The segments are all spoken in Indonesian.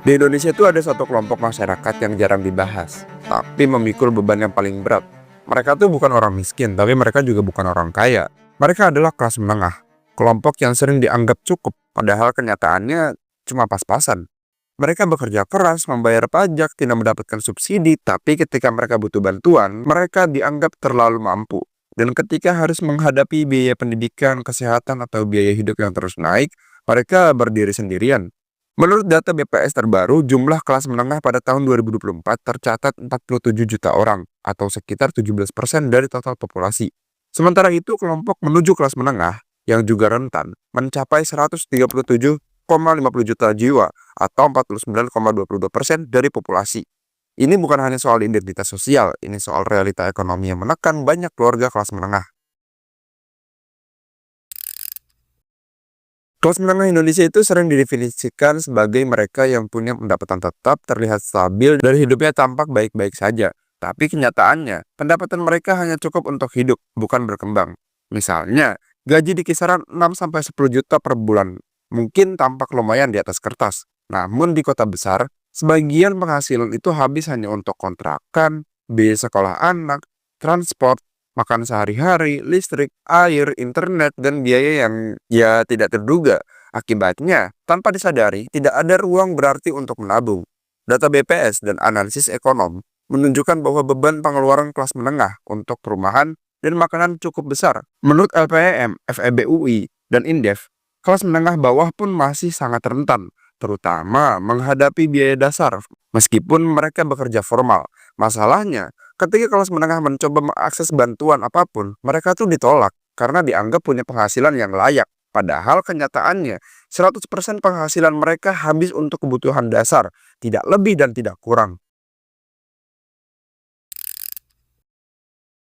Di Indonesia itu ada satu kelompok masyarakat yang jarang dibahas, tapi memikul beban yang paling berat. Mereka tuh bukan orang miskin, tapi mereka juga bukan orang kaya. Mereka adalah kelas menengah, kelompok yang sering dianggap cukup, padahal kenyataannya cuma pas-pasan. Mereka bekerja keras, membayar pajak, tidak mendapatkan subsidi, tapi ketika mereka butuh bantuan, mereka dianggap terlalu mampu. Dan ketika harus menghadapi biaya pendidikan, kesehatan, atau biaya hidup yang terus naik, mereka berdiri sendirian. Menurut data BPS terbaru, jumlah kelas menengah pada tahun 2024 tercatat 47 juta orang, atau sekitar 17% dari total populasi. Sementara itu, kelompok menuju kelas menengah, yang juga rentan, mencapai 137,50 juta jiwa, atau 49,22% dari populasi. Ini bukan hanya soal identitas sosial, ini soal realita ekonomi yang menekan banyak keluarga kelas menengah. Kelas menengah Indonesia itu sering didefinisikan sebagai mereka yang punya pendapatan tetap, terlihat stabil, dan hidupnya tampak baik-baik saja. Tapi kenyataannya, pendapatan mereka hanya cukup untuk hidup, bukan berkembang. Misalnya, gaji di kisaran 6-10 juta per bulan, mungkin tampak lumayan di atas kertas. Namun di kota besar, sebagian penghasilan itu habis hanya untuk kontrakan, biaya sekolah anak, transport, makan sehari-hari, listrik, air, internet, dan biaya yang ya tidak terduga. Akibatnya, tanpa disadari, tidak ada ruang berarti untuk menabung. Data BPS dan analisis ekonom menunjukkan bahwa beban pengeluaran kelas menengah untuk perumahan dan makanan cukup besar. Menurut LPM, FEBUI, dan Indef, kelas menengah bawah pun masih sangat rentan, terutama menghadapi biaya dasar, meskipun mereka bekerja formal. Masalahnya, ketika kelas menengah mencoba mengakses bantuan apapun, mereka tuh ditolak karena dianggap punya penghasilan yang layak. Padahal kenyataannya, 100% penghasilan mereka habis untuk kebutuhan dasar, tidak lebih dan tidak kurang.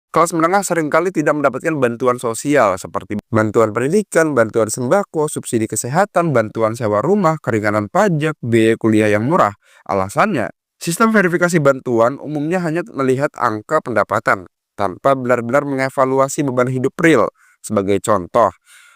Kelas menengah seringkali tidak mendapatkan bantuan sosial seperti bantuan pendidikan, bantuan sembako, subsidi kesehatan, bantuan sewa rumah, keringanan pajak, biaya kuliah yang murah. Alasannya, sistem verifikasi bantuan umumnya hanya melihat angka pendapatan tanpa benar-benar mengevaluasi beban hidup real. Sebagai contoh,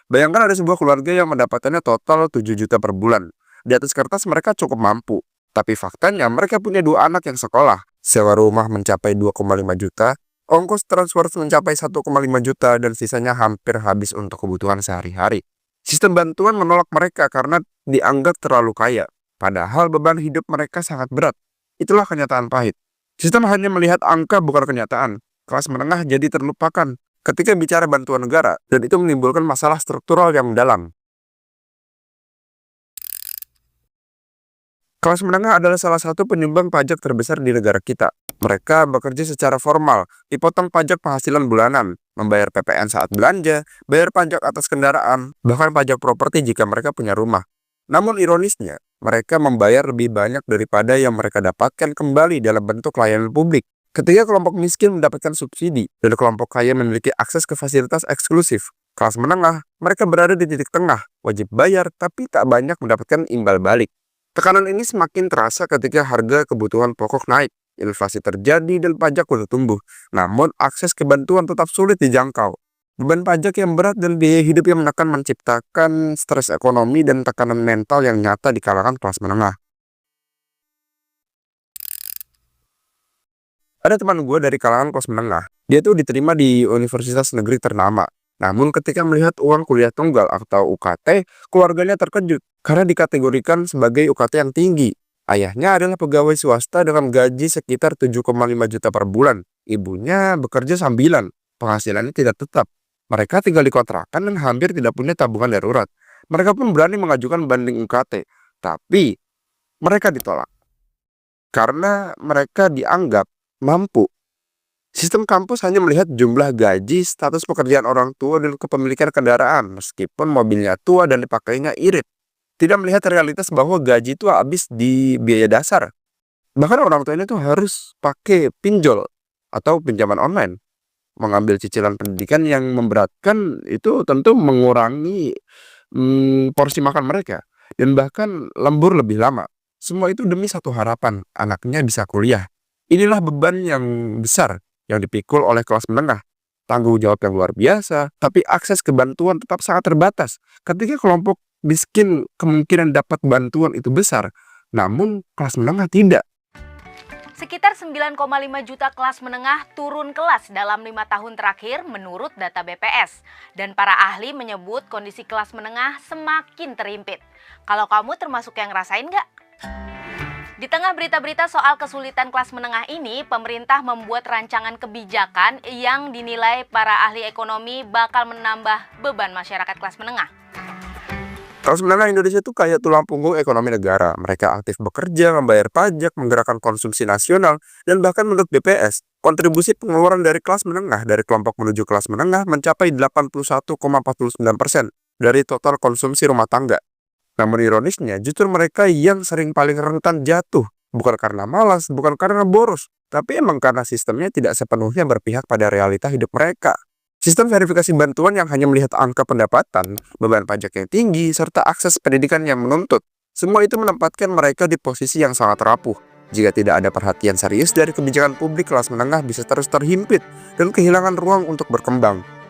bayangkan ada sebuah keluarga yang pendapatannya total 7 juta per bulan. Di atas kertas mereka cukup mampu, tapi faktanya mereka punya 2 anak yang sekolah, sewa rumah mencapai 2,5 juta, ongkos transport mencapai 1,5 juta, dan sisanya hampir habis untuk kebutuhan sehari-hari. Sistem bantuan menolak mereka karena dianggap terlalu kaya, padahal beban hidup mereka sangat berat. Itulah kenyataan pahit. Sistem hanya melihat angka bukan kenyataan. Kelas menengah jadi terlupakan ketika bicara bantuan negara, dan itu menimbulkan masalah struktural yang dalam. Kelas menengah adalah salah satu penyumbang pajak terbesar di negara kita. Mereka bekerja secara formal, dipotong pajak penghasilan bulanan, membayar PPN saat belanja, bayar pajak atas kendaraan, bahkan pajak properti jika mereka punya rumah. Namun ironisnya, mereka membayar lebih banyak daripada yang mereka dapatkan kembali dalam bentuk layanan publik. Ketika kelompok miskin mendapatkan subsidi, dan kelompok kaya memiliki akses ke fasilitas eksklusif, kelas menengah, mereka berada di titik tengah, wajib bayar tapi tak banyak mendapatkan imbal balik. Tekanan ini semakin terasa ketika harga kebutuhan pokok naik, inflasi terjadi, dan pajak mulai tumbuh. Namun, akses ke bantuan tetap sulit dijangkau. Beban pajak yang berat dan biaya hidup yang menekan menciptakan stres ekonomi dan tekanan mental yang nyata di kalangan kelas menengah. Ada teman gue dari kalangan kelas menengah. Dia tuh diterima di universitas negeri ternama. Namun ketika melihat uang kuliah tunggal atau UKT, keluarganya terkejut karena dikategorikan sebagai UKT yang tinggi. Ayahnya adalah pegawai swasta dengan gaji sekitar 7,5 juta per bulan. Ibunya bekerja sambilan, penghasilannya tidak tetap. Mereka tinggal di kontrakan dan hampir tidak punya tabungan darurat. Mereka pun berani mengajukan banding UKT, tapi mereka ditolak karena mereka dianggap mampu. Sistem kampus hanya melihat jumlah gaji, status pekerjaan orang tua, dan kepemilikan kendaraan, meskipun mobilnya tua dan dipakainya irit. Tidak melihat realitas bahwa gaji itu habis di biaya dasar. Bahkan orang tuanya itu harus pakai pinjol atau pinjaman online. Mengambil cicilan pendidikan yang memberatkan itu tentu mengurangi porsi makan mereka. Dan bahkan lembur lebih lama. Semua itu demi satu harapan, anaknya bisa kuliah. Inilah beban yang besar yang dipikul oleh kelas menengah. Tanggung jawab yang luar biasa, tapi akses ke bantuan tetap sangat terbatas. Ketika kelompok miskin kemungkinan dapat bantuan itu besar, namun kelas menengah tidak. Sekitar 9,5 juta kelas menengah turun kelas dalam 5 tahun terakhir menurut data BPS. Dan para ahli menyebut kondisi kelas menengah semakin terhimpit. Kalau kamu termasuk yang ngerasain nggak? Di tengah berita-berita soal kesulitan kelas menengah ini, pemerintah membuat rancangan kebijakan yang dinilai para ahli ekonomi bakal menambah beban masyarakat kelas menengah. Kelas menengah Indonesia itu kayak tulang punggung ekonomi negara. Mereka aktif bekerja, membayar pajak, menggerakkan konsumsi nasional, dan bahkan menurut BPS, kontribusi pengeluaran dari kelas menengah dari kelompok menuju kelas menengah mencapai 81,49% dari total konsumsi rumah tangga. Namun ironisnya, justru mereka yang sering paling rentan jatuh, bukan karena malas, bukan karena boros, tapi emang karena sistemnya tidak sepenuhnya berpihak pada realita hidup mereka. Sistem verifikasi bantuan yang hanya melihat angka pendapatan, beban pajak yang tinggi, serta akses pendidikan yang menuntut. Semua itu menempatkan mereka di posisi yang sangat rapuh. Jika tidak ada perhatian serius dari kebijakan publik, kelas menengah bisa terus terhimpit dan kehilangan ruang untuk berkembang.